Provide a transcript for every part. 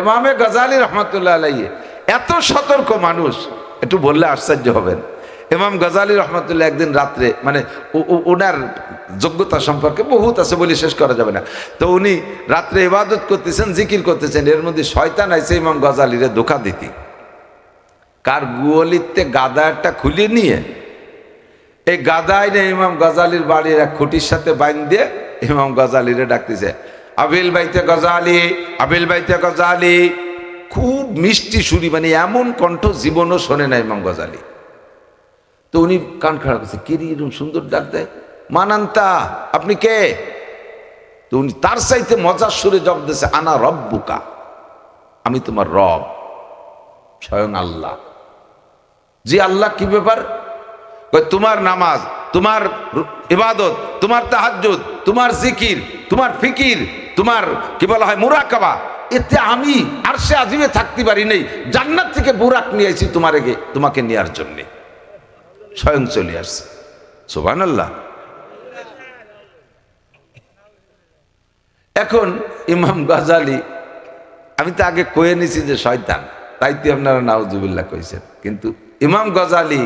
ইমামে গজালি রহমতুল্লাহ আলাইহি এত সতর্ক মানুষ, একটু বললে আশ্চর্য হবেন। ইমাম গজালি রহমতুল্লাহ একদিন রাত্রে, মানে ওনার যোগ্যতা সম্পর্কে বহুত আছে, বলে শেষ করা যাবে না। তো উনি রাত্রে ইবাদত করতেছেন, জিকির করতেছেন, এর মধ্যে শয়তান আইছে ইমাম গজালিরে ধোঁকা দিতে। কার গুয়লিতে গাদা একটা খুলে নিয়ে এই গাদায় নিয়ে ইমাম গজালির বাড়ির এক খুঁটির সাথে বাইন দিয়ে ইমাম গজালিরে ডাকতেছে, আবিল বাইতে গজালি, আবিল বাইতে গজালি। খুব মিষ্টি সুরি, মানে এমন কণ্ঠ জীবনও শোনে না ইমাম গজালি। তো উনি কান খাড়া করছে, কে এরকম সুন্দর ডাক দেয়, মানান্তা, আপনি কে? তো উনি তার চাইতে মজার সুরে জবাব দিয়েছে, আনা রব্বুকা, আমি তোমার রব, স্বয়ং আল্লাহ। জি আল্লাহ, কি ব্যাপার? তোমার নামাজ, তোমার ইবাদত, তোমার তাহাজ্জুদ, তোমার জিকির, তোমার ফিকির, তোমার কি বলা হয় মুরাকাবা, এতে আমি আরশে আজিমে থাকতে পারি নাই, জান্নাত থেকে বুরাক নিয়ে আসি তোমাকে নেওয়ার জন্যে, স্বয়ং চলে আসছে। সুবহানাল্লাহ। এখন ইমাম গজালি, আমি তো আগে কয়ে নিছি যে শয়তান, তাই তো আপনারা নাউজুবিল্লাহ কইছেন, কিন্তু ইমাম গজালি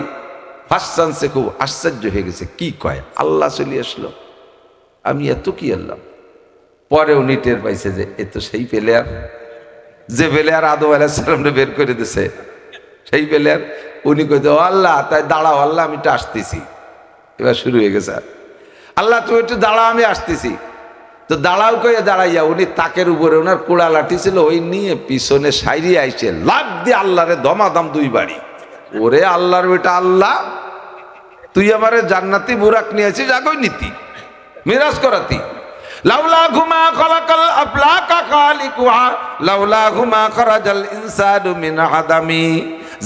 ফার্স্ট চান্সে খুব আশ্চর্য হয়ে গেছে, কি কয়, আল্লাহ চলে আসলো, আমি এত কি আল্লাহ। পরে উনি টের পাইছে যে এ তো সেই প্লেয়ার, যে প্লেয়ার আদম আলাইহিস সালামকে বের করে দিছে, সেই প্লেয়ার। উনি কইতে, ও আল্লাহ, তাই দাঁড়াও আল্লাহ, আমি একটু আসতেছি। এবার শুরু হয়ে গেছে, আল্লাহ তুমি একটু দাঁড়াও, আমি আসতেছি। তো দাঁড়াও কয়ে দাঁড়াইয়া উনি তাকের উপরে ওনার কোড়া লাঠি ছিল, ওই নিয়ে পিছনে সাইরিয়ে আইছে, লাফ দিয়ে আল্লাহরে দমাদম দুই বাড়ি। ওরে আল্লাহর বেটা আল্লাহ, তুই আমারে জান্নাতি বুরাক নিয়েছিস, আগই নীতি মিরাজ করাতি। লাউলা ঘুমা খলাকাল আফলাকা খালিকুহা লাউলা ঘুমা খরাজাল ইনসানু মিন আদামি।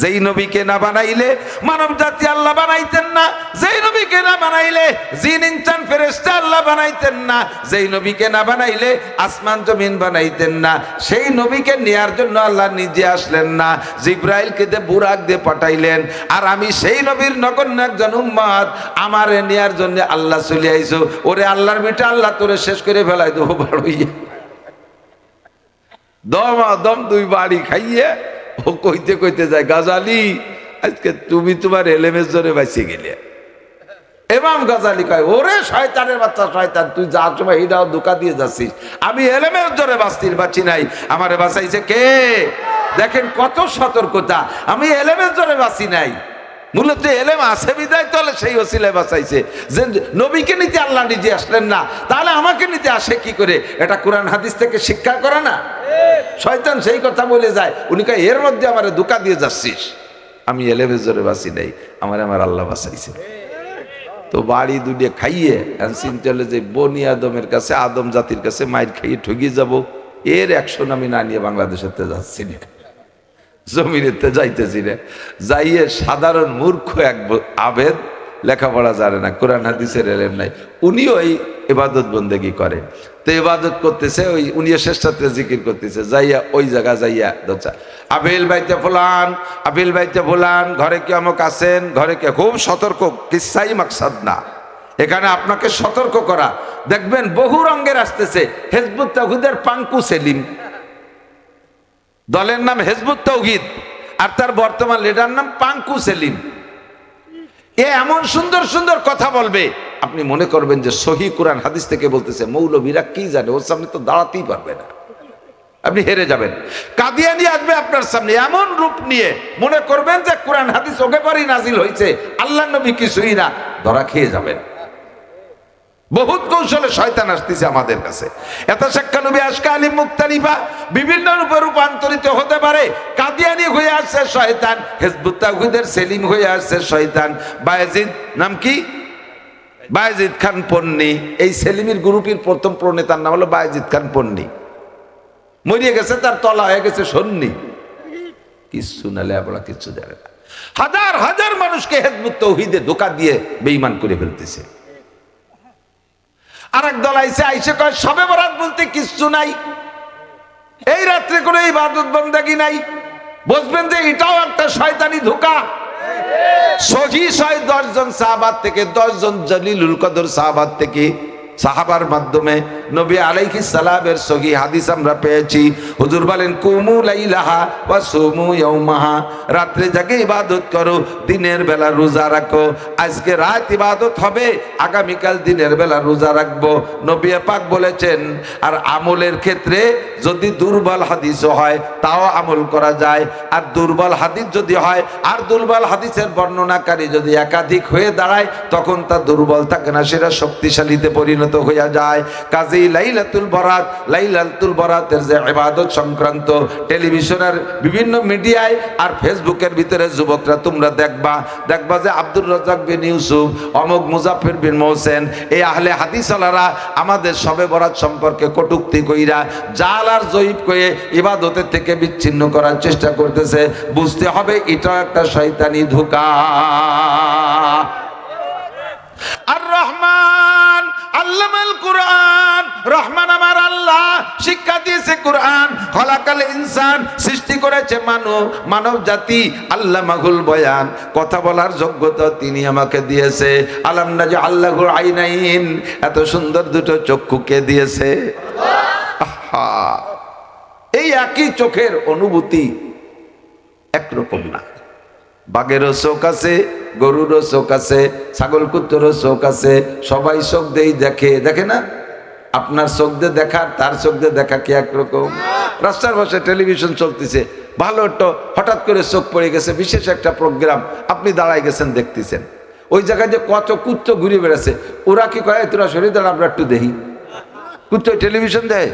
যেই নবীকে না বানাইলে মানব জাতি আল্লাহ বানাইতেন না, যেই নবীকে না বানাইলে জিন ইনসান ফেরেশতা আল্লাহ বানাইতেন না, যেই নবীকে না বানাইলে আসমান জমিন বানাইতেন না, সেই নবীকে নেয়ার জন্য আল্লাহ নিজে আসলেন না, জিবরাইলকে দিয়ে বুরাক দিয়ে পাঠাইলেন। আর আমি সেই নবীর নগণ্য একজন উম্মত, আমারে নেয়ার জন্য আল্লাহ চলে আইছো। ওরে আল্লাহর বেটা আল্লাহ, তোরে শেষ করে ফেলাই দেবো বাড়িয়ে। দম দুই বাড়ি খাইয়ে ও কইতে কইতে যায়, গজালি আজকে তুমি তোমার এলেমের জোরে বাইসে গেলে। ইমাম গজালি কয়, ওরে শয়তানের বাচ্চা শয়তান, তুই যা সময় হিদাও ধোঁকা দিয়ে যাচ্ছিস, আমি এলেমের জোরে বাঁচি নাই, আমারে বাঁচাইছে কে? দেখেন কত সতর্কতা, আমি এলেমের জোরে বাঁচি নাই, মূলত এলেম আছে বিদায় তলে সেই ওসিলায় বাঁচাইছে। যে নবীকে নিতে আল্লাহ নিজে আসলেন না, তাহলে আমাকে নিতে আসে কি করে? এটা কোরআন হাদিস থেকে শিক্ষা করে না? শয়তান সেই কথা বলে যায়। উনি কয়, এর মধ্যে আমারে ধোঁকা দিয়ে যাচ্ছিস, আমি এলেমের জোরে বাঁচি নাই, আমার আল্লাহ বাঁচাইছে। তো বাড়ি দুটিয়ে খাইয়ে চিন্তা যে বনি আদমের কাছে, আদম জাতির কাছে মায়ের খাইয়ে ঠগিয়ে যাব, এর অ্যাকশন আমি না নিয়ে বাংলাদেশের যাচ্ছি না, জমিনেতে যাইতেছি রে। যাইয়ে সাধারণ মূর্খ এক আবেদ, লেখাপড়া জানে না, কোরআন হাদিসের এলেম নাই, উনিও এই ইবাদত বন্দেগি করে। তো ইবাদত করতেছে, ওই উনিও শেষটাতে জিকির করতেছে, যাইয়া ওই জায়গা যাইয়া দোচা, আবিল বাইতে ফুলান, আবিল বাইতে ফুলান, ঘরে কি আমক আছেন, ঘরে কে? খুব সতর্ক, কিসাই মাকসাদ না, এখানে আপনাকে সতর্ক করা। দেখবেন বহু রঙের আসতেছে, হিজবুত তাওহীদের পাঙ্কু সেলিম, দলের নাম হিজবুত তাওহীদ, আর তার বর্তমান লিডার নাম পাঙ্কু সেলিম। এ এমন সুন্দর সুন্দর কথা বলবে, আপনি মনে করবেন যে সহি কোরআন হাদিস থেকে বলতেছে। মৌলবীরা কি জানে, ওর সামনে তো দাঁড়াতেই পারবে না, আপনি হেরে যাবেন। কাদিয়ানি আসবে আপনার সামনে এমন রূপ নিয়ে, মনে করবেন যে কোরআন হাদিস ওকে পরেই নাজিল হয়েছে, আল্লাহ নবী কিছুই না, ধরা খেয়ে যাবেন। বহুত কৌশলে শয়তান আসতেছে আমাদের কাছে। এত শিক্ষানবী আশকালি মুক্তালিফা বিভিন্ন রূপে রূপান্তরিত হতে পারে। কাদিয়ানি হয়ে আসছে শয়তান, হিজবুত তাওহীদের সেলিম হয়ে আসছে শয়তান। বায়েজিদ নাম কি? বায়েজিদ খান পন্নী। এই সেলিমের গ্রুপের প্রথম প্রণেতার নাম হলো বায়েজিদ খান পন্নী। মরিয়ে গেছে, তার তলা হয়ে গেছে সন্নি, কিচ্ছু নালে আপনারা কিচ্ছু জানে না। হাজার হাজার মানুষকে হিজবুত তাওহীদে ধোঁকা দিয়ে বেঈমান করে ফেলতেছে। আরেক দল আইসে কয় শবে বরাত বলতে কিচ্ছু নাই, এই রাত্রে কোনো ইবাদত বন্দেগী নাই। বুঝবেন যে এটাও একটা শয়তানি ধোঁকা। সহি 10 জন সাহাবাত থেকে, 10 জন জলিলুল কদর সাহাবাত থেকে সাহাবার মাধ্যমে নবী আলাইহিস সালামের সহি হাদিস আমরা পেয়েছি। হুজুর বলেন কুমু লাইলাহা ওয়া সুমু ইয়াউমাহা, রাত্রে জাগে ইবাদত করো, দিনের বেলা রোজা রাখো। আজকে রাত ইবাদত হবে, আগামীকাল দিনের বেলা রোজা রাখবো, নবী পাক বলেছেন। আর আমলের ক্ষেত্রে যদি দুর্বল হাদিসও হয় তাও আমল করা যায়, আর দুর্বল হাদিস যদি হয় আর দুর্বল হাদিসের বর্ণনাকারী যদি একাধিক হয়ে দাঁড়ায় তখন তা দুর্বল থাকে না, সেটা শক্তিশালীতে পরিণত হয়ে যায়। কাজেই লাইলাতুল বরাতের যে ইবাদত সংক্রান্ত টেলিভিশনের বিভিন্ন মিডিয়ায় আর ফেসবুকের ভিতরে যুবকরা তোমরা দেখবা যে আব্দুর রাজ্জাক বিন ইউসুফ, অমুক মুজাফফর বিন মোহসেন, এই আহলে হাদিসওয়ালারা আমাদের শবে বরাত সম্পর্কে কটূক্তি কইরা জাল আর জয়ীব কয়ে ইবাদতের থেকে বিচ্ছিন্ন করার চেষ্টা করতেছে। বুঝতে হবে এটা একটা শয়তানি ধোঁকা। আর রহমান আল্লামাল কুরআন, রহমান আমার আল্লাহ শিক্ষা দিয়েছে কুরআন। খলাকাল ইনসান, সৃষ্টি করেছে মানব জাতি। আল্লামাহুল বয়ান, কথা বলার যোগ্যতা তিনি আমাকে দিয়েছে। আলাম নাজআল লাহু আইনাইন, এত সুন্দর দুটো চক্ষু কে দিয়েছে? আল্লাহ। এই একই চোখের অনুভূতি একরকম না। বাঘেরও চোখ আছে, গরুরও চোখ আছে, ছাগল কুত্তরও চোখ আছে, সবাই চোখ দেই দেখে না? আপনার চোখ দিয়ে দেখা তার চোখ দিয়ে দেখা কি একরকম? রাস্তার পাশে টেলিভিশন চলতেছে, ভালো একটা হঠাৎ করে চোখ পড়ে গেছে, বিশেষ একটা প্রোগ্রাম, আপনি দাঁড়ায় গেছেন দেখতেছেন, ওই জায়গায় যে কত কুত্ত ঘুরে বেড়াচ্ছে, ওরা কি কয় তোরা শরীর দাঁড়া আমরা একটু দেখি? কুত্ত টেলিভিশন দেয়,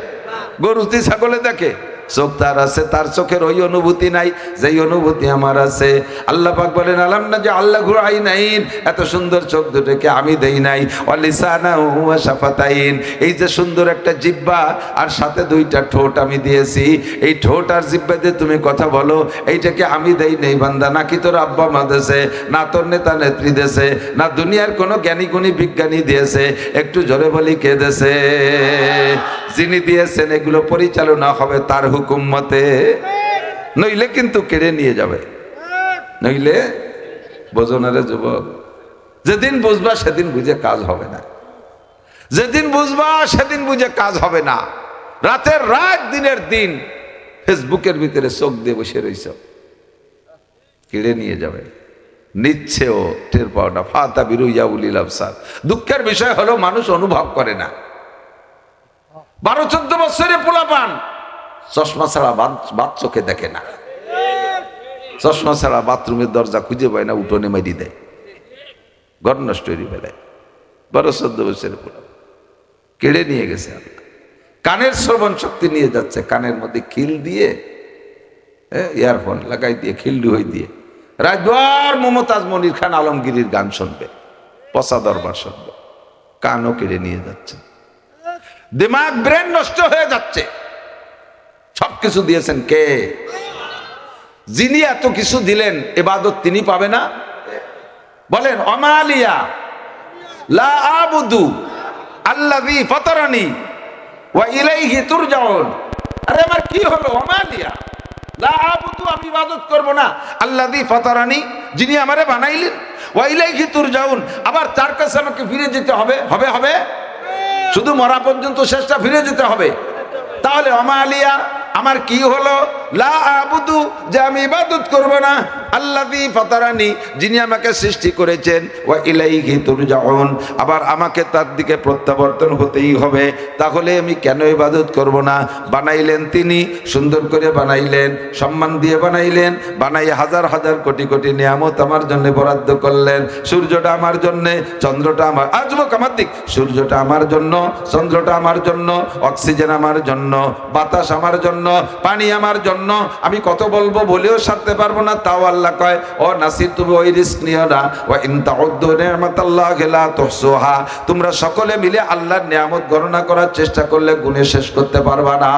গরুতি ছাগলে দেখে। চোখ তার আছে, তার চোখের ওই অনুভূতি নাই যেই অনুভূতি আমার আছে। আল্লাহ পাক বলেন আলাম নাজআল লাহু আইনাইন, এত সুন্দর চোখ দুটোকে আমি দেই নাই। ওয়া লিসানাহু ওয়া শাফাতাইন, এই যে সুন্দর একটা জিহ্বা আর সাথে দুইটা ঠোঁট আমি দিয়েছি, এই ঠোঁট আর জিহ্বা দিয়ে তুমি কথা বলো, এইটাকে আমি দেই নেই বান্দা। নাকি তোর আব্বা মা দেশে, না তোর নেতা নেত্রী দেশে, না দুনিয়ার কোনো জ্ঞানী গুণী বিজ্ঞানী দিয়েছে? একটু জোরে বলি কে দেশে? যিনি দিয়েছেন এগুলো পরিচালনা হবে তার হুকুম মতে, নইলে কিন্তু কেড়ে নিয়ে যাবে। নইলে বোঝনারে যুবক, যেদিন বুঝবা সেদিন বুঝে কাজ হবে না, যেদিন বুঝবা সেদিন বুঝে কাজ হবে না। রাতের রাত দিনের দিন ফেসবুকের ভিতরে চোখ দিয়ে বসে রইছ, কেড়ে নিয়ে যাবে। নিচ্ছেও টের পাওয়া না। ফাতা বিরুইয়া উলিল আবসার। দুঃখের বিষয় হলো মানুষ অনুভব করে না। 12-14 বছরে পোলাপান চশমা ছাড়া বাদ চোখে দেখে না, চশমা ছাড়া বাথরুমের দরজা খুঁজে পায় না, উঠোনে মেরি দেয়, ঘর নষ্ট হয়ে ফেলে। 12-14 বছরের পোলাপান কেড়ে নিয়ে গেছে আল্লাহ। কানের শ্রবণ শক্তি নিয়ে যাচ্ছে, কানের মধ্যে খিল দিয়ে, ইয়ারফোন লাগাই দিয়ে, খিল্ডু হয়ে দিয়ে রাতভর মমতাজ মনির খান আলমগীরের গান শুনবে, পচা দরবার শুনবে, কানও কেড়ে নিয়ে যাচ্ছে। দিমাগ ব্রেন নষ্ট হয়ে যাচ্ছে। সবকিছু দিয়েছেন কে? যিনি এত কিছু দিলেন, ইবাদত তিনি পাবে না? বলেন অমালিয়া লা আবুদু আল্লাযী ফাতারানি ওয়া ইলাইহি তুরজাউন। আরে আমার কি হলো? অমালিয়া লা আবুদু, আমি ইবাদত করব না, আল্লাযী ফাতারানি, যিনি আমারে বানাইলেন, ওয়া ইলাইহি তুরজাউন, আবার তার কাছে আমাকে ফিরে যেতে হবে। হবে শুধু মরা পর্যন্ত শেষটা ফিরে যেতে হবে। তাহলে অমালিয়া, আমার কি হলো? লা আবুদু, যে আমি ইবাদত করব না, আল্লাযী ফাতারানি, যিনি আমাকে সৃষ্টি করেছেন, ওয়া ইলাইহি তুরজাউন, আবার আমাকে তার দিকে প্রত্যাবর্তন হতেই হবে। তাহলে আমি কেন ইবাদত করব না? বানাইলেন তিনি, সুন্দর করে বানাইলেন, সম্মান দিয়ে বানাইলেন, বানাই হাজার হাজার কোটি কোটি নিয়ামত আমার জন্য বরাদ্দ করলেন। সূর্যটা আমার জন্য, চন্দ্রটা আমার, আজমক আমার দিক, সূর্যটা আমার জন্য, চন্দ্রটা আমার জন্য, অক্সিজেন আমার জন্য, বাতাস আমার জন্য, পানি আমার জন্য। আমি কত বলবো, বলেও সারতে পারবো না। তাও আল্লাহ কয় ও নাসির, তুমি ওই রিস্ক নিও না। ওয়া ইন তাউদ্দু নি'মাতাল্লাহি লা তুহসুহা, তোমরা সকলে মিলে আল্লাহর নিয়ামত গণনা করার চেষ্টা করলে গুণে শেষ করতে পারবা না।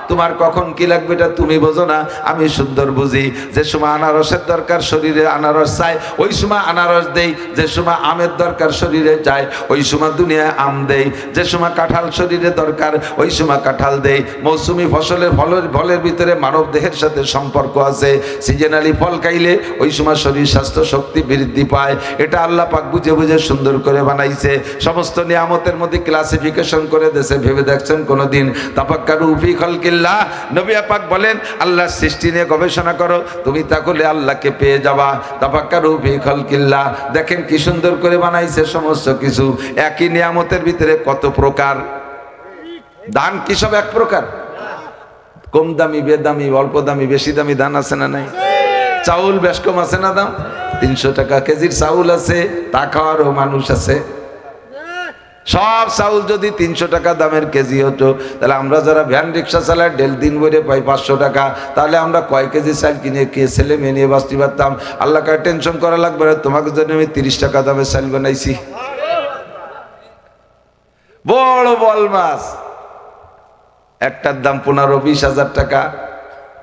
তোমার কখন কি লাগবে এটা তুমি বোঝো না, আমি সুন্দর বুঝি। যে সময় আনারসের দরকার শরীরে আনারস চাই, ওই সময় আনারস দেই। যে সময় আমের দরকার শরীরে যায়, ওই সময় দুনিয়ায় আম দেই। যে সময় কাঁঠাল শরীরে দরকার, ওই সময় কাঁঠাল দেই। মৌসুমি ফসলের ফলের ভিতরে মানব দেহের সাথে সম্পর্ক আছে। সিজনালি ফল খাইলে ওই সময় শরীর স্বাস্থ্য শক্তি বৃদ্ধি পায়। এটা আল্লাহ পাক বুঝে বুঝে সুন্দর করে বানাইছে। সমস্ত নিয়ামতের মধ্যে ক্লাসিফিকেশন করে দেশে ভেবে দেখছেন কোনোদিন? তাফাক্কারু ফি খালকিল্লাহ, নবী পাক বলেন আল্লাহর সৃষ্টি নিয়ে গবেষণা করো, তুমি তাহলে আল্লাহকে পেয়ে যাবা। তাফাক্কারু ফি খালকিল্লাহ, দেখেন কি সুন্দর করে বানাইছে সমস্ত কিছু। একই নিয়ামতের ভিতরে কত প্রকার। ধান কি সব এক প্রকার? কম দামি, বেদামি, অল্প দামি, বেশি দামি ধান আছে না নাই? চাউল বেশ কম আছে না দাম? 300 টাকা কেজির চাউল আছে, তা খাওয়ারও মানুষ আছে। সব চাউল যদি 300 টাকা দামের কেজি হতো, তাহলে আমরা যারা ভ্যান রিক্সা চালাই ডেল দিন ভরে পাই 500 টাকা, তাহলে আমরা কয় কেজি চাল কিনে ছেলে মেয়ে নিয়ে বাঁচতে পারতাম। আল্লাহ কাছে টেনশন করা লাগবে না, তোমাকে জন্য আমি 30 টাকা দামের চাল বানাইছি। বড় বল মাছ একটার দাম 15-20 হাজার টাকা।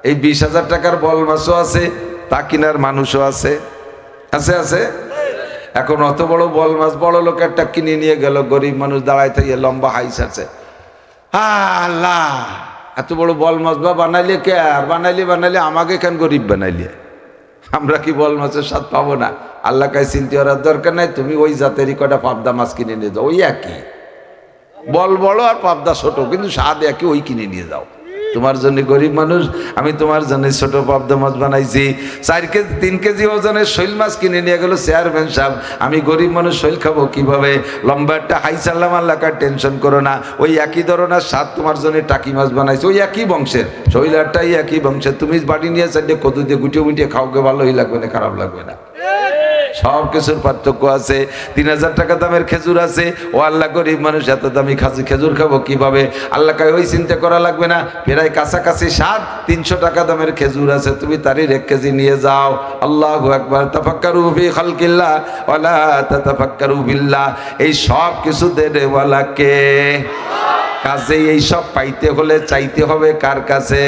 এই 20,000 টাকার বল মাছও আছে, তা কিনার মানুষও আছে। আছে আছে। এখন অত বড় বল মাছ বড় লোক একটা কিনে নিয়ে গেল, গরিব মানুষ দাঁড়ায় থেকে লম্বা হাইস আছে। আল্লাহ, এত বড় বল মাছ বা বানাইলে কে? আর বানাইলে আমাকে কেন গরিব বানাইলে? আমরা কি বল মাছের স্বাদ পাবো না? আল্লাহ কাছে চিন্তা করার দরকার নাই। তুমি ওই জাতেরই কটা পাবদা মাছ কিনে নিয়ে যাও, ওই একই। বল বড় আর পাবদা ছোট, কিন্তু স্বাদ একই, ওই কিনে নিয়ে যাও। তোমার জন্য গরিব মানুষ, আমি তোমার জন্য ছোট পাবদা মাছ বানাইছি। 3 কেজি ওজনের শৈল মাছ কিনে নিয়ে গেল চেয়ারম্যান সাহেব। আমি গরিব মানুষ শৈল খাবো কিভাবে? লম্বা একটা হাই চাললাম, আল্লাহ কার টেনশন করো না। ওই একই ধরনের স্বাদ তোমার জন্য টাকি মাছ বানাইছি, ওই একই বংশের শৈলারটাই একই বংশের। তুমি বাড়ি নিয়ে চাইলে কদু দিয়ে গুটিয়ে মুটিয়ে খাওকে, ভালোই লাগবে না, খারাপ লাগবে না। সব কিছুর পার্থক্য আছে। 3000 টাকা দামের খেজুর আছে, ও আল্লাহ গরিব মানুষ এত দামি খেজুর খাবো কিভাবে? আল্লাহ কাছে ওই চিন্তা করা লাগবে না। প্রায় কাছাকাছি স্বাদ 300 টাকা দামের খেজুর আছে, তুমি তারই 1 কেজি নিয়ে যাও। আল্লাহু আকবার। তাফাক্কারু ফি খালকিল্লাহ ওয়ালা তাতাফাক্কারু বিল্লাহ। এই সব কিছু দেওয়ালা কে? কাজে এই সব পাইতে হলে চাইতে হবে কার কাছে?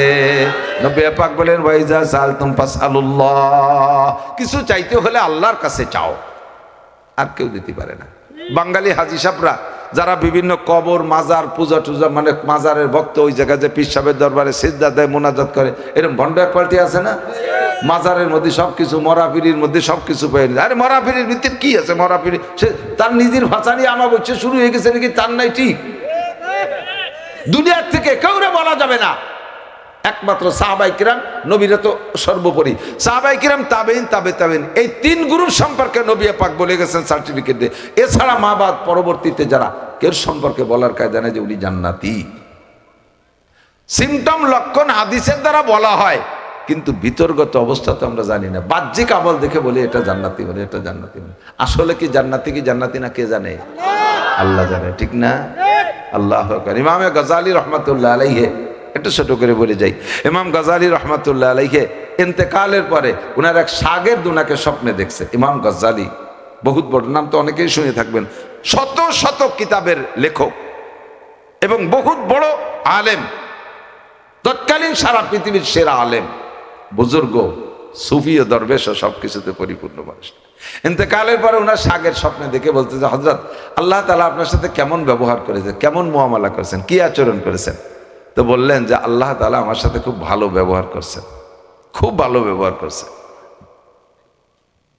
নবী পাক বলেন ওয়াইজা সালতুম ফাসআলুল্লাহ, কিছু চাইতে হলে আল্লাহর কাছে চাও, আর কেউ দিতে পারে না। বাঙালি হাজি সাহেবরা যারা বিভিন্ন কবর মাজার পূজা টুজা, মানে মাজারের ভক্ত, ওই জায়গায় যে পীর সাহেবের দরবারে সিজদা দেয়, মোনাজাত করে, এরকম ভণ্ড এক পাল্টি আছে না? মাজারের মধ্যে সবকিছু, মরাপিরির মধ্যে সবকিছু পেয়ে নিয়ে। আরে মরাপিরির ভিতরে কি আছে? মরাপিরি সে তার নিজের ভাষা নিয়ে আমার বলছে শুরু হয়ে গেছে নাকি, তার নাই ঠিক। দুনিয়ার থেকে কাউরে বলা যাবে না, একমাত্র সাহাবায়ে কিরাম, নবীরা তো সর্বোপরি। সাহাবায়ে কিরাম, তাবেঈন, তাবেঈন, এই 3 গুরুর সম্পর্কে নবী পাক বলে গেছেন সার্টিফিকেট দিয়ে। এছাড়া মা বাদ পরবর্তীতে যারা কেউ সম্পর্কে বলার কায়দা নেই যে উনি জান্নাতি। সিমটম লক্ষণ হাদিসের দ্বারা বলা হয়, কিন্তু ভিতরগত অবস্থা তো আমরা জানি না। বাহ্যিক আমল দেখে বলি এটা জান্নাতি, বলে এটা জান্নাতি। আসলে কি জান্নাতি না কে জানে? আল্লাহ জানে, ঠিক না? আল্লাহু আকবার। ইমাম গজালি রহমাতুল্লাহ আলাইহি, একটু ছোট করে বলে যাই, ইমাম গজালি রহমাতুল্লাহ আলাইহি ইন্তেকালের পরে উনার এক শাগির্দ উনাকে স্বপ্নে দেখছে। ইমাম গজালি বহুত বড় নাম, তো অনেকেই শুনে থাকবেন, শত শত কিতাবের লেখক এবং বহুত বড় আলেম, তৎকালীন সারা পৃথিবীর সেরা আলেম, বুজুর্গ, সুফি ও দরবেশ ও সবকিছুতে পরিপূর্ণ মানুষ। ইন্তেকালের পরে ওনার শাগির্দ স্বপ্নে দেখে বলতে যে হযরত, আল্লাহ তাআলা আপনার সাথে কেমন ব্যবহার করেছে, কেমন মুআমালা করেছেন, কি আচরণ করেছেন? তো বললেন যে আল্লাহ তাআলা আমার সাথে খুব ভালো ব্যবহার করছেন, খুব ভালো ব্যবহার করছেন।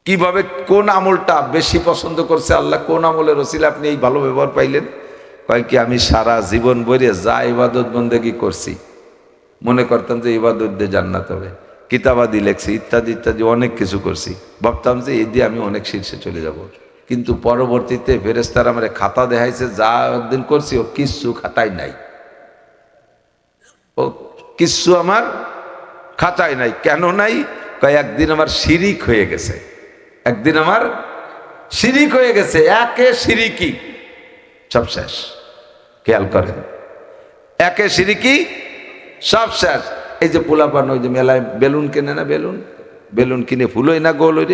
কিভাবে, কোন আমলটা বেশি পছন্দ করছে আল্লাহ? কোন আমলের ওসিলা আপনি এই ভালো ব্যবহার পাইলেন? কয় কি, আমি সারা জীবন ভরে যা ইবাদত বন্দেগী করছি, মনে করতাম যে ইবাদত দিয়ে জান্নাত হবে, কিতাবাদি লেখছি, ইত্যাদি ইত্যাদি অনেক কিছু করছি, ভাবতাম যে এই দিয়ে আমি অনেক শীর্ষে চলে যাব। কিন্তু পরবর্তীতে ফেরেশতারা আমারে খাতা দেখাইছে, যা একদিন করছি ও কিচ্ছু খাতায় নাই, ও কিচ্ছু আমার খাতায় নাই। কেন নাই? কয় একদিন আমার শিরিক হয়ে গেছে, একদিন আমার শিরিক হয়ে গেছে, একে শিরিকি, সব শেষ। খেয়াল করেন, একে শিরিকি, সব শেষ। এই যে পোলাপান ওই যে মেলায় বেলুন কেনে না, বেলুন কিনে ফুলোই না গোল, ওই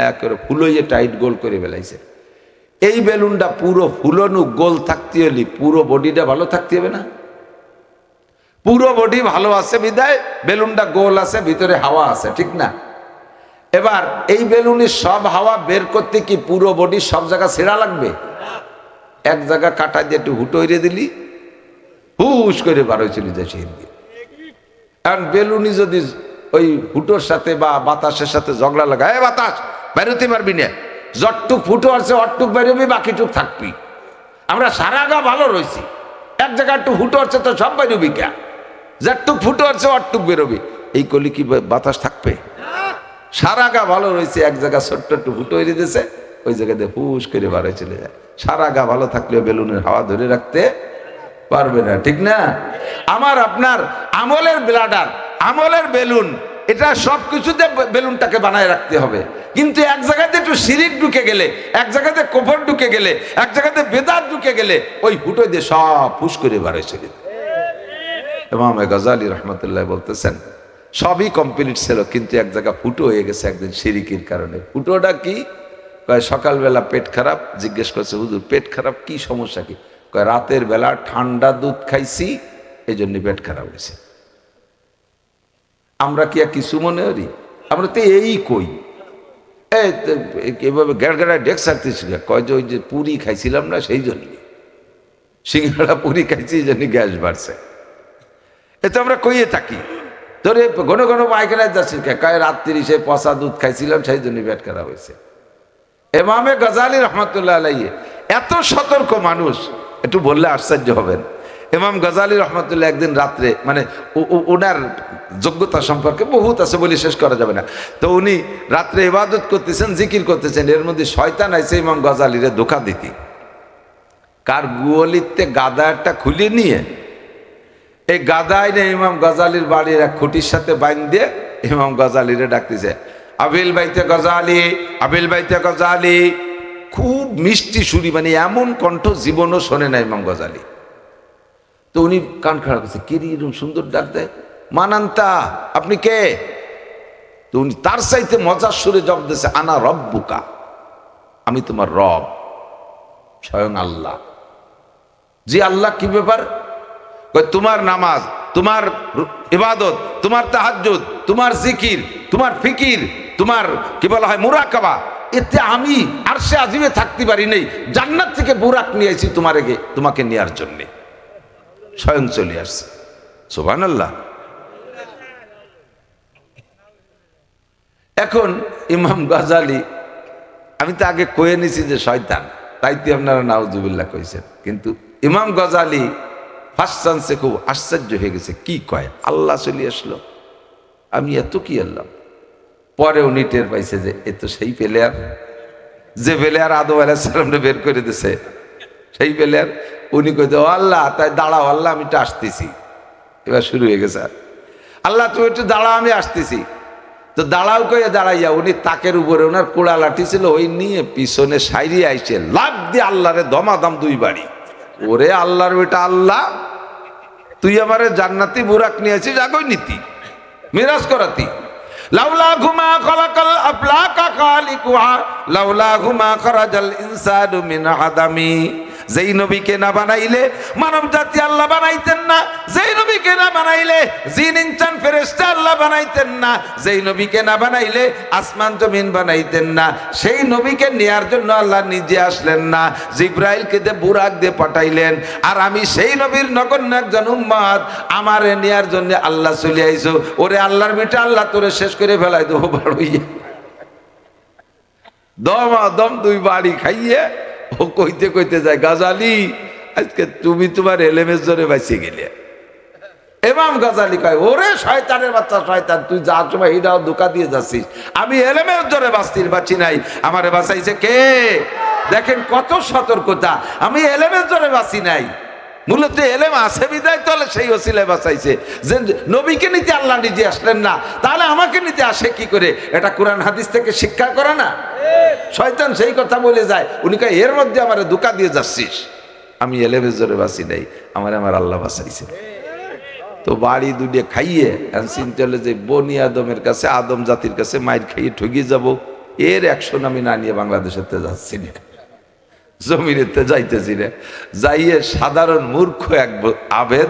একেবারে ফুলোই টাইট গোল করে বেলাইছে। এই বেলুনটা পুরো ফুলনু গোল থাকতে হলে পুরো বডিটা ভালো থাকতে হবে না? পুরো বডি ভালো আছে বিদায় বেলুনটা গোল আছে, ভিতরে হাওয়া আছে, ঠিক না? এবার এই বেলুনের সব হাওয়া বের করতে কি পুরো বডি সব জায়গা ছেঁড়া লাগবে? এক জায়গা কাটা দিয়ে একটু হুটো হইরে দিলি হুশ করে বার হয়ে চলে যায় সেই দিয়ে। কারণ বেলুনি যদি ওই ফুটোর সাথে বা বাতাসের সাথে ঝগড়া লাগায়, বাতাস বেরোতে পারবি না, যতটুক ফুটো আছে অটটুক বেরোবি, বাকিটুক থাকবি। আমরা সারা গা ভালো রয়েছি, এক জায়গায় একটু ফুটো আছে তো সব বেরোবি কে, যতটুক ফুটো আছে অটটুক বেরোবি। এই করলে কি বাতাস থাকবে? সারা গা ভালো রয়েছে, এক জায়গায় ছোট্ট একটু ফুটো হয়ে দিতেছে, ওই জায়গাতে ফুস করে বার হয়ে চলে যায়। সারা গা ভালো থাকলেও বেলুনের হাওয়া ধরে রাখতে পারবে না, ঠিক না? আমার আপনার আমলের ব্লাডার, আমলের বেলুন, এটা সব কিছুতে বেলুনটাকে বানায় রাখতে হবে। কিন্তু এক জায়গাতে একটু শিরিক ঢুকে গেলে, এক জায়গাতে কুফর ঢুকে গেলে, এক জায়গাতে বেদাত ঢুকে গেলে, ওই ফুটো দিয়ে সব ফুস করে বার হয়ে চলে যায়। ইমাম গজালি রহমতুল্লাহ বলতেছেন সবই কমপ্লিট ছিল, কিন্তু এক জায়গা ফুটো হয়ে গেছে একদিন শিরিকের কারণে। ফুটোটা কি? কয় সকালবেলা পেট খারাপ, জিজ্ঞেস করছে হুজুর পেট খারাপ কি সমস্যা কি? কয় রাতের বেলা ঠান্ডা দুধ খাইছি, এই জন্য পেট খারাপ হয়েছে। আমরা কি আর কিছু মনে করি? আমরা তো এই কই, এভাবে গেড়গেড়ায় ডেক সারতেছি, কয় যে ওই যে পুরি খাইছিলাম না সেই জন্য, সিঙ্গাড়া পুরি খাইছি এই জন্য গ্যাস বাড়ছে। এতে আমরা কইয়ে থাকি, তোর ঘন ঘন পায়খানায় যাচ্ছি, কয় রাত্রি সে পচা দুধ খাইছিলাম সেই জন্য পেট খারাপ হয়েছে। ইমামে গজালি রহমতুল্লাহ আলাইহি এত সতর্ক মানুষ, একটু বললে আশ্চর্য হবেন। ইমাম গজালি রহমতুল্লাহ একদিন রাত্রে, মানে ওনার যোগ্যতা সম্পর্কে বহুত আছে, বলে শেষ করা যাবে না। তো উনি রাত্রে ইবাদত করতেছেন, জিকির করতেছেন, এর মধ্যে শয়তান আইছে ইমাম গজালিরে ধোঁকা দিতে। কার গুয়লিতে গাদা একটা খুলে নিয়ে এই গাদায় নিয়ে ইমাম গজালির বাড়ির এক খুঁটির সাথে বাইন দিয়ে ইমাম গজালিরে ডাকতেছে, আবিল বাইতে গজালি, আবিল বাইতে গজালি। খুব মিষ্টি সুরি, মানে এমন কণ্ঠ জীবনও শোনে না ইমাম গজালি। তো উনি কান খাড়া করছে, কে এরকম সুন্দর ডাক দেয়, মানান্তা, আপনি কে? তো উনি তার চাইতে মজার সুরে জবাব দিয়েছে, আনা রব্বুকা, আমি তোমার রব, স্বয়ং আল্লাহ। জি আল্লাহ, কি ব্যাপার? তোমার নামাজ, তোমার ইবাদত, তোমার তাহাজ্জুদ, তোমার জিকির, তোমার ফিকির, তোমার কি বলা হয় মুরাকাবা, এতে আমি আরশে আজিমে থাকতে পারি নাই, জান্নাত থেকে বুরাক নিয়ে আসি তোমাকে নেয়ার জন্য, স্বয়ং চলে আসছে। সুবহানাল্লাহ। এখন ইমাম গজালি, আমি তো আগে কয়ে নিছি যে শয়তান, তাই তো আপনারা নাউজুবিল্লাহ কইছেন, কিন্তু ইমাম গজালি ফার্স্ট চান্সে খুব আশ্চর্য হয়ে গেছে, কি কয় আল্লাহ চলে আসলো, আমি এত কি আল্লাহ। পরে উনি টের পাইছে যে এ তো সেই প্লেয়ার, যে প্লেয়ার আদম আলাইহিস সালামকে বের করে দিছে, সেই প্লেয়ার। উনি কইতে, ও আল্লাহ, তাই দাঁড়াও আল্লাহ, আমি একটু আসতেছি। এবার শুরু হয়ে গেছে, আল্লাহ তুমি একটু দাঁড়াও, আমি আসতেছি। তো দাঁড়াও কয়ে দাঁড়াইয়া উনি তাকের উপরে ওনার কোড়া লাঠি ছিল, ওই নিয়ে পিছনে সাইরি আইছে, লাফ দিয়ে আল্লাহরে দমাদম 2 বাড়ি। ওরে আল্লাহর বেটা আল্লাহ, তুই আমারে জান্নাতি বুরাক নিয়েছিস, আগই নীতি মিরাজ করাতি। লাউলা ঘুমা খলাকাল আফলাকা খালিকুহা, লাউলা ঘুমা খরাজাল ইনসানু মিন আদামি। যেই নবীকে না বানাইলে মানব জাতি আল্লাহ বানাইতেন না, যেই নবীকে না বানাইলে জিন ইনসান ফেরেশতা আল্লাহ বানাইতেন না, যেই নবীকে না বানাইলে আসমান জমিন বানাইতেন না। সেই নবীকে নেয়ার জন্য আল্লাহ নিজে আসলেন না, জিব্রাইলকে দিয়ে বুরাক দিয়ে পাঠাইলেন। আর আমি সেই নবীর নগণ্য একজন উম্মত, আমারে নেয়ার জন্য আল্লাহ চলে আইছো। ওরে আল্লাহর বেটা আল্লাহ, তোরে শেষ করে ফেলাই দেবো বাড়িয়ে। দম 2 বাড়ি খাইয়ে ও কইতে কইতে যায়, গজালি আজকে তুমি তোমার এলেমের জোরে বাঁচিয়ে গেলে। ইমাম গজালি কয়, ওরে শয়তানের বাচ্চা শয়তান, তুই যা সময় হিডাও ধোঁকা দিয়ে যাচ্ছিস, আমি এলেমের জোরে বাঁচি নাই, আমারে বাঁচাইছে কে? দেখেন কত সতর্কতা, আমি এলেমের জোরে বাঁচি নাই, মূলত এলেম আছে বিদায় তলে সেই ওসিলায় বাঁচাইছে। যে নবীকে নিতে আল্লাহ নিজে আসলেন না, তাহলে আমাকে নিতে আসে কি করে? এটা কোরআন হাদিস থেকে শিক্ষা করে না? শয়তান সেই কথা বলে যায়, উনি কয় এর মধ্যে আমার ধোঁকা দিয়ে যাচ্ছিস, আমি এলেমের জোরে বাঁচি নাই, আমার আল্লাহ বাঁচাইছে। তো বাড়ি 2 খাইয়ে চিন্তালে যে বনি আদমের কাছে, আদম জাতির কাছে মাইর খাইয়ে ঠগিয়ে যাব, এর অ্যাকশন আমি না নিয়ে বাংলাদেশেতে যাচ্ছি না, জমিনেতে যাইতেছি না। যাইয়ে সাধারণ মূর্খ এক আবেদ,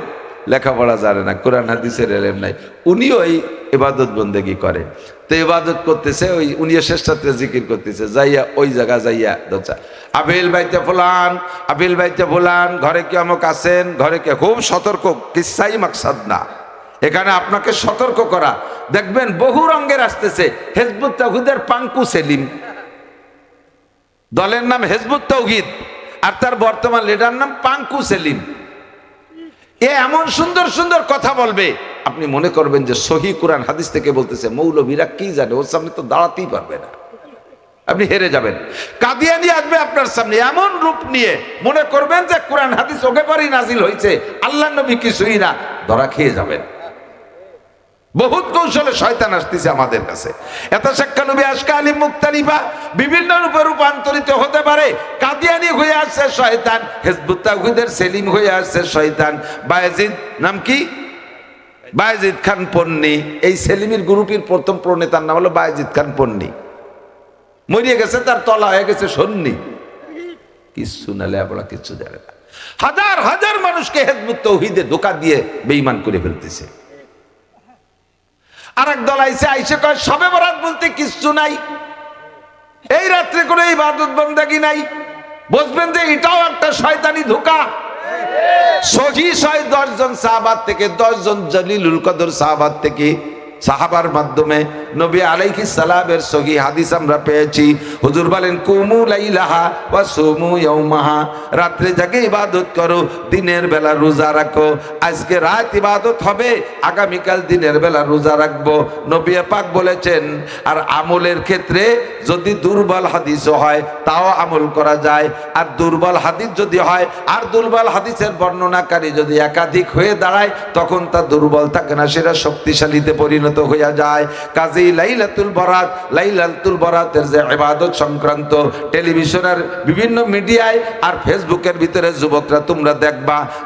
লেখাপড়া জানে না, কোরআন হাদিসের এলেম নাই, উনিও এই ইবাদত বন্দেগি করে। তো ইবাদত করতেছে, ওই উনি শেষটাতে জিকির করতেছে, যাইয়া ওই জায়গা যাইয়া দোচা, আবিল বাইতে ফুলান, আবিল বাইতে ফুলান, ঘরে কি অমুক আছেন, ঘরে কে? খুব সতর্ক, কিসাই মাকসাদ না, এখানে আপনাকে সতর্ক করা। দেখবেন বহু রঙের আসতেছে। হিজবুত তাওহীদের পাঙ্কু সেলিম, দলের নাম হিজবুত তাওহীদ, আর তার বর্তমান লিডার নাম পাঙ্কু সেলিম। এ এমন সুন্দর সুন্দর কথা বলবে, আপনি মনে করবেন যে সহি কোরআন হাদিস থেকে বলতেছে। মৌলবীরা কি জানে, ওর সামনে তো দাঁড়াতেই পারবে না, আপনি হেরে যাবেন। কাদিয়ানি আসবে আপনার সামনে এমন রূপ নিয়ে, মনে করবেন যে কোরআন হাদিস ওকে পরেই নাজিল হয়েছে, আল্লাহ নবী কিছুই না, ধরা খেয়ে যাবেন। বহুত কৌশলে শয়তান আসতেছে আমাদের কাছে। এত শিক্ষা নবী আশকা আলী মুক্তারিফা বিভিন্ন রূপে রূপান্তরিত হতে পারে। কাদিয়ানি হয়ে আসছে শয়তান, হিজবুত তাওহীদের সেলিম হয়ে আসছে শয়তান। বায়েজিদ নাম কি? বায়েজিদ খান পন্নী। এই সেলিমের গ্রুপের প্রথম প্রণেতার নাম হলো বায়েজিদ খান পন্নী। মরিয়ে গেছে, তার তলা হয়ে গেছে সন্নি। কিছু নালে আপনারা কিছু জানে না। হাজার হাজার মানুষকে হিজবুত তাওহীদে ধোঁকা দিয়ে বেঈমান করে ফেলতেছে। আর এক দল আইসে কয় শবে বরাত বলতে কিচ্ছু নাই, এই রাত্রে কোনো ইবাদত বন্দেগী নাই। বুঝবেন যে এটাও একটা শয়তানি ধোঁকা। সহি 10 জন সাহাবাত থেকে, 10 জন জলিলুল কদর সাহাবাত থেকে, সাহাবার মাধ্যমে নবী আলাইহিস সালামের সহি হাদিস আমরা পেয়েছি। হুজুর বলেন কুমু লাইলাহা ওয়া সুমু ইয়াউমাহা, রাত্রে জাগে ইবাদত করো, দিনের বেলা রোজা রাখো। আজকে রাত ইবাদত হবে, আগামীকাল দিনের বেলা রোজা রাখবো, নবী পাক বলেছেন। আর আমলের ক্ষেত্রে যদি দুর্বল হাদিসও হয় তাও আমল করা যায়। আর দুর্বল হাদিস যদি হয়, আর দুর্বল হাদিসের বর্ণনাকারী যদি একাধিক হয়ে দাঁড়ায়, তখন তা দুর্বল থাকে না, সেটা শক্তিশালীতে পরিণত হয়ে যায়। কাজেই লাইলাতুল বরাতের যে ইবাদত সংক্রান্ত টেলিভিশনের বিভিন্ন মিডিয়ায় আর ফেসবুকের ভিতরে যুবকরা তোমরা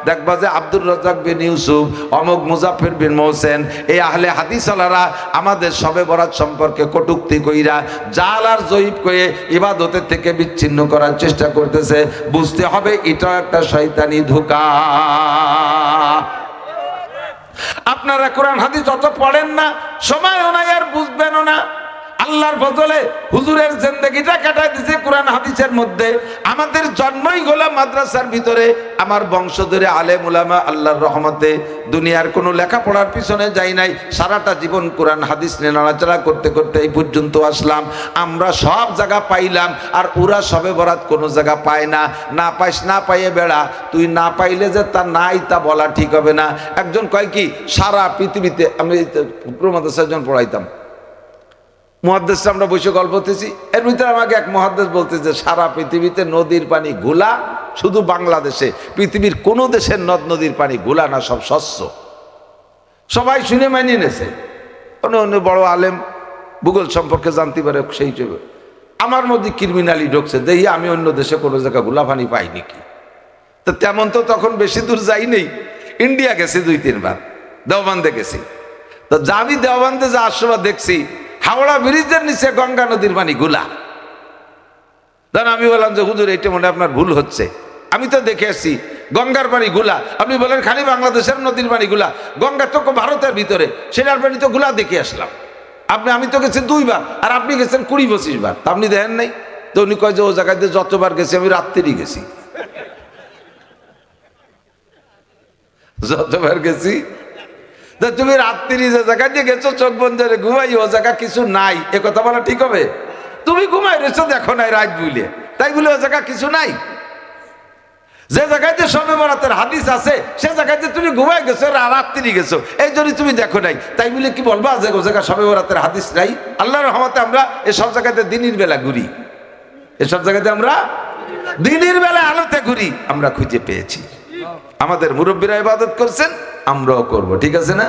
দেখবা যে আব্দুর রাজ্জাক বিন ইউসুফ, অমুক মুজাফফর বিন মোহসেন, এই আহলে হাদিসওয়ালারা আমাদের শবে বরাত সম্পর্কে কটূক্তি কইরা জাল আর জয়ীব কয়ে ইবাদতের থেকে বিচ্ছিন্ন করার চেষ্টা করতেছে। বুঝতে হবে এটা একটা শয়তানি ধোঁকা। আপনারা কোরআন হাদিস অত পড়েন না, সময়ও নাই, আর বুঝবেনও না। আল্লাহর ফজলে হুজুরের জিন্দেগিটা কাটাই দিয়েছে কোরআন হাদিসের মধ্যে। আমাদের জন্মই হলো মাদ্রাসার ভিতরে, আমার বংশ ধরে আলেম উলামা আল্লাহর রহমতে দুনিয়ার কোনো লেখাপড়ার পিছনে যাই নাই। সারাটা জীবন কোরআন হাদিস নিয়ে নাড়াচাড়া করতে করতে এই পর্যন্ত আসলাম। আমরা সব জায়গা পাইলাম, আর ওরা শবে বরাত কোনো জায়গা পায় না। না পাইস, না পাইয়ে বেড়া। তুই না পাইলে যে তা নাই তা বলা ঠিক হবে না। একজন কয় কি, সারা পৃথিবীতে, আমি মাদ্রাসায় একজন পড়াইতাম, মুহাদ্দিস আমরা বসে গল্প করতেছি, এর ভিতরে আমাকে এক মুহাদ্দিস বলতেছে সারা পৃথিবীতে নদীর পানি ঘোলা, শুধু বাংলাদেশে, পৃথিবীর কোন দেশের নদ নদীর পানি ঘোলা না, সব স্বচ্ছ। সবাই শুনে মানিয়ে নেছে। অন্য বড় আলেম ভূগোল সম্পর্কে জানতে পারে, সেই হিসেবে আমার মধ্যে ক্রিমিনালি ঢুকছে, দেখি আমি অন্য দেশে কোনো জায়গায় ঘোলা পানি পাই নাকি। তো তেমন তো তখন বেশি দূর যাই নেই, ইন্ডিয়া গেছি 2-3 বার, দেওবন্দে গেছি। তো আমি দেওবন্দে যাওয়ার সময় দেখছি হাওড়া ব্রিজের নিচে গঙ্গা নদীর পানি ঘোলা। তখন আমি বললাম যে হুজুর, এটা মনে আপনার ভুল হচ্ছে, আমি তো দেখে আসছি গঙ্গার পানি ঘোলা। আপনি বলেন খালি বাংলাদেশের নদীর পানি ঘোলা, গঙ্গা তো ভারতের ভিতরে, সেটার পানি তো ঘোলা দেখে আসলাম। আমি তো গেছি 2 বার, আর আপনি গেছেন 20-25 বার, তা আপনি দেখেন নাই? তো উনি কয় যে ও জায়গাতে যতবার গেছি আমি রাত্রেই গেছি, যতবার গেছি। তুমি রাত্রি যে জায়গা দিয়ে গেছো চোখ বন্ধ করে ঘুমাই, ও জায়গা কিছু নাই, এ কথা বলা ঠিক হবে? তুমি ঘুমাই রয়েছো, দেখো নাই রাত বুঝলে, তাই বলে ও জায়গা কিছু নাই? যে জায়গাতে শবে বরাতের হাদিস আছে সে জায়গাতে তুমি ঘুমাই গেছো, রাত্রি গেছো, এই জন্য তুমি দেখো নাই, তাই বলে কি বলবা যে ও জায়গা শবে বরাতের হাদিস নাই? আল্লাহর রহমতে আমরা এসব জায়গাতে দিনের বেলা ঘুরি, এসব জায়গাতে আমরা দিনের বেলা আলোতে ঘুরি, আমরা খুঁজে পেয়েছি। আমাদের মুরব্বীরা ইবাদত করছেন, আমরাও করব, ঠিক আছে না?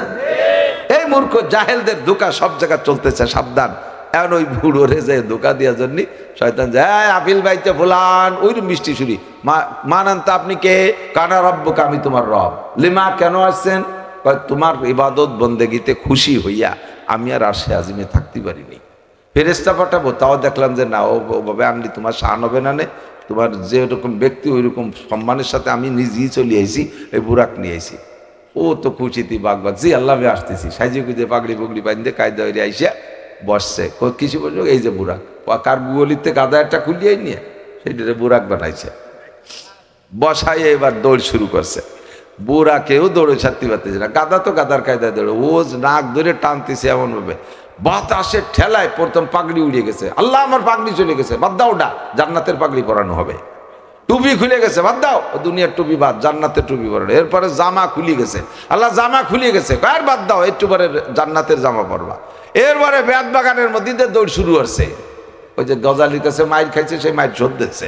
এই মূর্খ জাহেলদের ধোঁকা সব জায়গা চলতেছে, সাবধান। এখন ওই বুড়ো রেজে ধোঁকা দেওয়ার জন্য শয়তান যায়, আপিল বাইতে ফুলান, ওই মিষ্টি সুরি, মানান তা আপনি কে? কানা রব্বুকা, আমি তোমার রব। লিমা, কেন আসছেন? তোমার ইবাদত বন্দেগীতে খুশি হইয়া আমি আর আরশে আজিমে থাকতে পারিনি, ফেরেশতা পাঠাবো, তাও দেখলাম যে না, ওভাবে আনলি তোমার শান হবে না। তোমার যে রকম ব্যক্তি ওই রকম সম্মানের সাথে আমি নিজেই চলে আইছি, এই বুরাক নিয়ে আইছি। ও তো খুশিতে বাগবাগ, জি আল্লাহ আমি আসতেছি, সাইজে খুঁজে পাগড়ি পুগড়ি বাঁধতে কায়দা হয়ে আইসা বসছে। কিছু বলছো এই যে বুরাক, কার গুগলিতে গাদা একটা খুলিয়ে নিয়ে সেইটারে বুরাক বানাইছে, বসাই এবার দৌড় শুরু করছে। বুড়া কেউ দৌড়ে ছাড়তে পারতেছে না, গাদা তো গাদার কায়দায় দৌড়ে, ও নাক ধরে টানতেছে এমন ভাবে, বাতাসের ঠেলায় প্রথম পাগড়ি উড়ে গেছে। আল্লাহ আমার পাগড়ি চলে গেছে, বাদ দাও, ওটা জান্নাতের পাগড়ি পরানো হবে। টুপি খুলে গেছে, বাদ দাও, দুনিয়ার টুপি বাদ, জান্নাতের টুপি পরানো। এরপরে জামা খুলে গেছে, আল্লাহ জামা খুলে গেছে, আর বাদ দাও, একটু পরে জান্নাতের জামা পরবা। এরপরে বেত বাগানের মধ্যে দৌড় শুরু হচ্ছে। ওই যে গজালির কাছে মাইর খাইছে, সেই মাইর শোধ দিচ্ছে।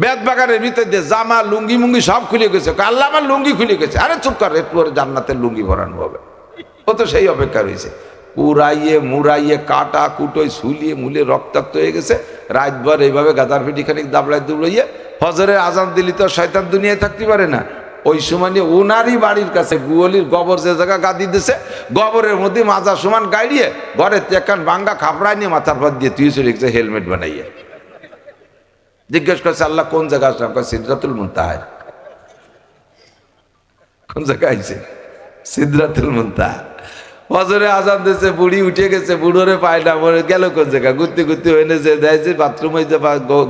বেত বাগানের ভিতর দিয়ে জামা লুঙ্গি মুঙ্গি সব খুলে গেছে, আল্লাহ আমার লুঙ্গি খুলে গেছে। আরে চুপ কর, একটু পরে জান্নাতের লুঙ্গি পরানো হবে। ও তো সেই অপেক্ষা রয়েছে। পুরাইয়ে মুড়াইয়ে কাটা কুটোয় শুলিয়ে মুলে রক্তাক্ত হয়ে গেছে। রাতভর এইভাবে গাদার পিটি খানিক দাবড়ায় দুবড়াইয়ে ফজরের আজান দিলি তো শয়তান দুনিয়ায় থাকতে পারে না। ওই সময় নিয়ে ওনারই বাড়ির কাছে গুয়ালির গোবর যে জায়গা গাদি দিছে, গোবরের মধ্যে মাজা সমান গাইড়িয়ে ঘরে একখান ভাঙ্গা খাপড়ায় নিয়ে মাথার পর দিয়ে তুই চলে গেছে হেলমেট বানাইয়ে। জিজ্ঞেস করছে আল্লাহ কোন জায়গা আসলাম? সিদরাতুল মুনতাহা। কোন জায়গায় আইছে? সিদরাতুল মুনতাহা। ফজরে আজান দিয়েছে, বুড়ি উঠে গেছে, বুড়োরে পায় না, মরে গেল কোন জায়গা, ঘুরতে ঘুরতে হয়ে যে দেয় যে বাথরুম হয়েছে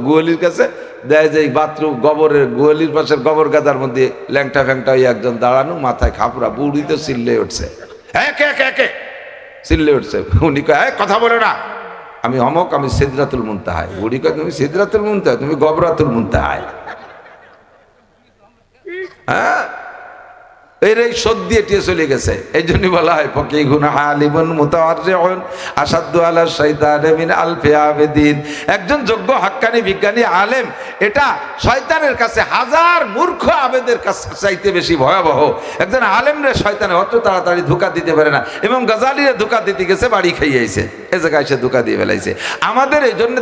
গোয়ালির কাছে, দেয় যে বাথরুম গোবরের গোয়ালির পাশের গোবর গাদার মধ্যে ল্যাংটা ফ্যাংটা হয়ে একজন দাঁড়ানো, মাথায় খাপড়া, বুড়ি তো চিল্লে উঠছে, একে একে একে চিল্লে উঠছে। উনি কয় কথা বলে না, আমি অমক, আমি সিদরাতুল মুনতাহা। বুড়ি কয় তুমি সিদরাতুল মুনতাহা, তুমি গবরাতুল মুনতাহা। হ্যাঁ, এই শোধ দিয়ে টিয়ে চলে গেছে। এই জন্যই বলা হয় ফকিহুন আলিমুন মুতাওয়াররিউন আসাদ্দু আলা শাইতানি মিন আলফি আবেদিন। একজন যোগ্য হাক্কানি বিজ্ঞানী আলেম, এটা শয়তানের কাছে হাজার মূর্খ আবেদের কাছে চাইতে বেশি ভয়াবহ। একজন আলেমরে শয়তানে অত তাড়াতাড়ি ধোঁকা দিতে পারে না। এবং গজালিরে ধোঁকা দিতে গেছে, বাড়ি খাইয়েছে, এ জায়গায় সে ধোঁকা দিয়ে ফেলাইছে। আমাদের এই জন্য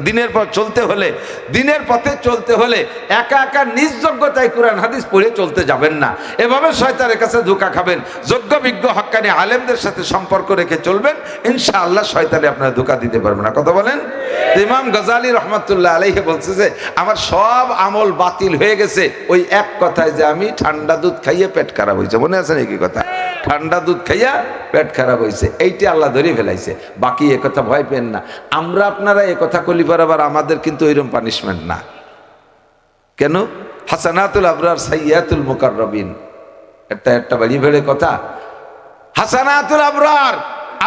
দিনের পর চলতে হলে, দিনের পথে চলতে হলে একা একা নিজ যোগ্যতায় কোরআন হাদিস পড়ে চলতে যাবেন না। এভাবে শয়তানের কাছে ধোঁকা খাবেন, যোগ্য বিজ্ঞ হক্কানি আলেমদের সাথে সম্পর্ক রেখে চলবেন, ইনশাআল্লাহ শয়তানে আপনারা ধোঁকা দিতে পারবে না। কথা বলেন। ইমাম গজালি রহমাতুল্লাহ আলাইহি বলছে যে আমার সব আমল বাতিল হয়ে গেছে ওই এক কথায় যে আমি ঠান্ডা দুধ খাইয়ে পেট খারাপ হয়েছে। মনে আছে নাকি কথা? ঠান্ডা দুধ খাইয়া পেট খারাপ হয়েছে, এইটি আল্লাহ ধরে ফেলাইছে। বাকি এ কথা ভয় পেন না। আমরা আপনারা এ কথা কলি পর আবার আমাদের কিন্তু ওইরকম পানিশমেন্ট না। কেন? হাসানাতুল আবরার সাইয়াতুল মুকাররাবিন, একটা বাড়ি ভেড়ে কথা। হাসানাতুল আবরার,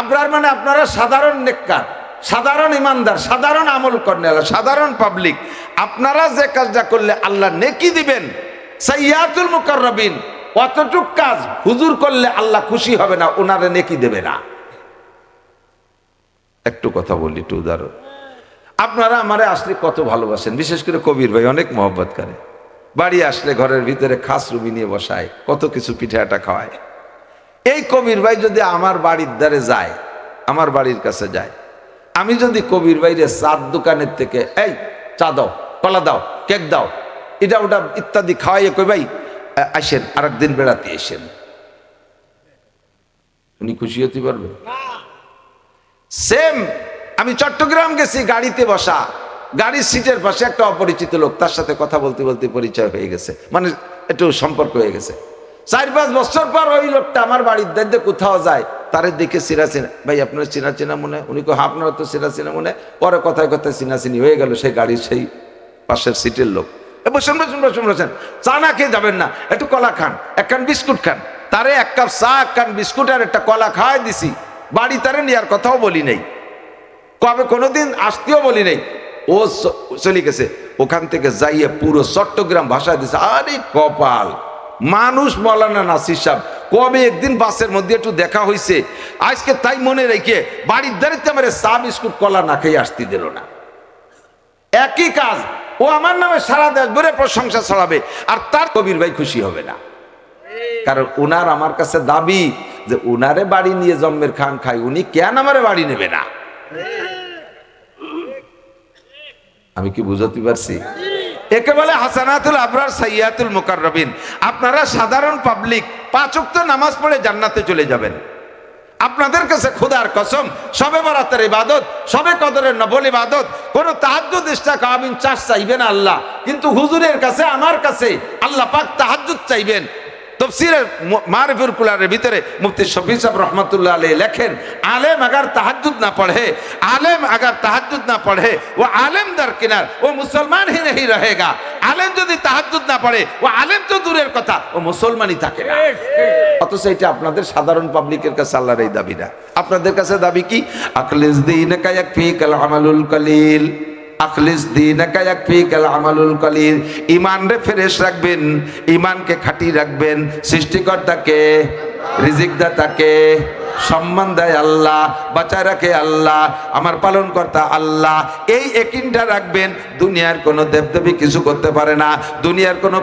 আবরার মানে আপনারা সাধারণ নেককার, সাধারণ ইমানদার, সাধারণ আমল করেন, সাধারণ পাবলিক। আপনারা যে কাজটা করলে আল্লাহ নেকি দিবেন। সাইয়াতুল মুকাররাবিন, অতটুক কাজ হুজুর করলে আল্লাহ খুশি হবে না, ওনারে নেকি দেবে না। একটু কথা বলি, একটু উদাহরণ। আপনারা আমারে আসলে কত ভালোবাসেন, বিশেষ করে কবির ভাই অনেক মহব্বত করে। বাড়ি আসলে ঘরের ভিতরে খাস রুমি নিয়ে বসায়, কত কিছু পিঠাটা খাওয়ায়। এই কবির ভাই যদি আমার বাড়ির দ্বারে যায়, আমার বাড়ির কাছে যায়, আমি যদি কবির ভাইরে চার দোকানের থেকে এই চা দাও, কলা দাও, কেক দাও, এটা ওটা ইত্যাদি খাওয়াইয়ে কই ভাই আসেন আরেকদিন বেড়াতে এসেন, উনি খুশি হতে পারবে? সেম আমি চট্টগ্রাম গেছি, গাড়িতে বসা, গাড়ির সিটের পাশে একটা অপরিচিত লোক, তার সাথে কথা বলতে বলতে পরিচয় হয়ে গেছে, মানে একটু সম্পর্ক হয়ে গেছে। 4-5 বছর পর ওই লোকটা আমার বাড়ির দায়িত্বে কোথাও যায়, তারে দেখে চিনা চিনা, ভাই আপনার চিনা চিনা মনে? উনি কো আপনারা তো চিনা চিনা মনে। পরে কথায় কথায় চিনাচিনি হয়ে গেল, সেই গাড়ির সেই পাশের সিটের লোক। বসেন বসেন বসেন বসেন, চা না খেয়ে যাবেন না, একটু কলা খান, একখান বিস্কুট খান। তারে 1 কাপ চা, 1 কাপ বিস্কুট আর একটা কলা খাওয়াই দিছি। বাড়ি তারে নেওয়ার কথাও বলি নাই, কবে কোনোদিন আসতেও বলি নাই। ও চলে গেছে, ওখান থেকে যাইয়ে পুরো চট্টগ্রাম ভাষায় দিছে। আরে কপাল, মানুষ মৌলানা নাসির সাহেব কবে একদিন বাসের মধ্যে একটু দেখা হয়েছে, আজকে তাই মনে রেখে বাড়ির দাঁড়িতে আমার চা বিস্কুট কলা না খেয়ে আসতে দিল না। একই কাজ, ও আমার নামে সারা দেশ ভরে প্রশংসা ছড়াবে, আর তার কবির ভাই খুশি হবে না। কারণ উনার আমার কাছে দাবি যে উনারে বাড়ি নিয়ে জম্মের খান খাই, উনি কেন আমারে বাড়ি নেবে না? আমি কি বুঝাতে পারছি? একে বলে হাসানাতুল আবরার সাইয়াতুল মুকাররাবিন। আপনারা সাধারণ পাবলিক 5 ওয়াক্ত নামাজ পড়ে জান্নাতে চলে যাবেন। আপনাদের কাছে খোদার কসম, শবে বরাতের ইবাদত, শবে কদরের নফল ইবাদত, কোন তাহাজ্জুদ ইস্তাকাবিন চাইবে না আল্লাহ, কিন্তু হুজুরের কাছে আমার কাছে আল্লাহ পাক তাহাজ্জুদ চাইবেন। তো তফসিরের মারিফুল কুলারের ভিতরে মুফতি শফি সাহেব রহমতুল্লাহ আলাইহি লেখেন, আলেম अगर तहज्जुद ना पढ़े, आलेम अगर तहज्जुद ना पढ़े, वो आलेम दरकिनार, वो मुसलमान ही नहीं रहेगा। आलेम যদি তাহাজ্জুদ না পড়ে, ও আলেম তো দূরের কথা, ও মুসলমানই থাকে না। অথচ এটা আপনাদের সাধারণ পাবলিকের কাছে আল্লাহর এই দাবি না। আপনাদের কাছে দাবি কি? আখলিস দীনাকা ইয়াকফিকাল আমালুল কলিল, আখলিস দীনাকা ইয়াকফিকাল আমালুল কলিল। ঈমান রে ফ্রেশ রাখবেন, ঈমানকে খাঁটি রাখবেন। সৃষ্টিকর্তাকে, রিজিকদাতাকে, সম্মান দেয় আল্লাহ, বাঁচায় রাখে আল্লাহ, আমার পালন কর্তা আল্লাহ। এই একিনটা রাখবেন। দুনিয়ার কোনো দেবদেবী কিছু করতে পারে না, দুনিয়ার কোনো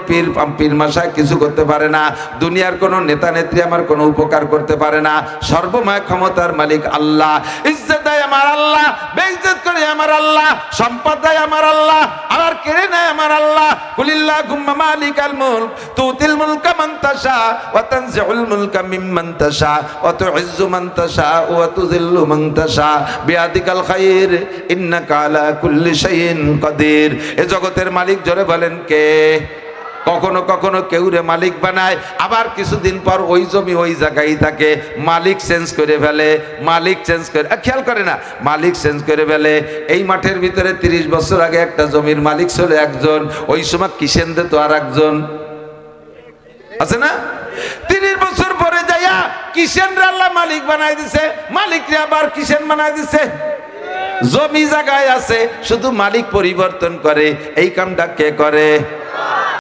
পীর মাসায় কিছু করতে পারে না, দুনিয়ার কোনো নেতা নেত্রী আমার কোনো উপকার করতে পারে না। সর্বময় ক্ষমতার মালিক আল্লাহ। ইজ্জত দেয় আমার আল্লাহ, বেইজ্জত করে আমার আল্লাহ, সম্পদ দেয় আমার আল্লাহ, আবার কেড়ে নেয় আমার আল্লাহ। কুলিল্লাহুম্মা মালিকাল মুলক তুতিল মুলকা মান তাশা ওয়া তানজিউল মুলকা মিম্মান তাশা ওয়া তুইজ্জু মান তাশা ওয়া তুযিল্লু মান তাশা বিয়াদিকাল খায়র ইন্নাকা আলা কুল্লি শাইইন কাদির। এ জগতের মালিক জোরে বলেন কে? কখনো কখনো কেউরে মালিক বানায়, আবার কিছুদিন পর ওই জমি ওই জায়গায় থাকে, মালিক চেঞ্জ করে ফেলে, মালিক চেঞ্জ করে, খেয়াল করে না, মালিক চেঞ্জ করে ফেলে। এই মাঠের ভিতরে 30 বছর আগে একটা জমির মালিক ছিল একজন, ওই সময় কিষেন দে তো আর একজন আছে না। 30 বছর পরে যাইয়া কিষেনরা আল্লাহ মালিক বানাই দিছে, মালিকরা আবার কিষেন বানাই দিছে। জমি জায়গায় আছে, শুধু মালিক পরিবর্তন করে। এই কামটা কে করে?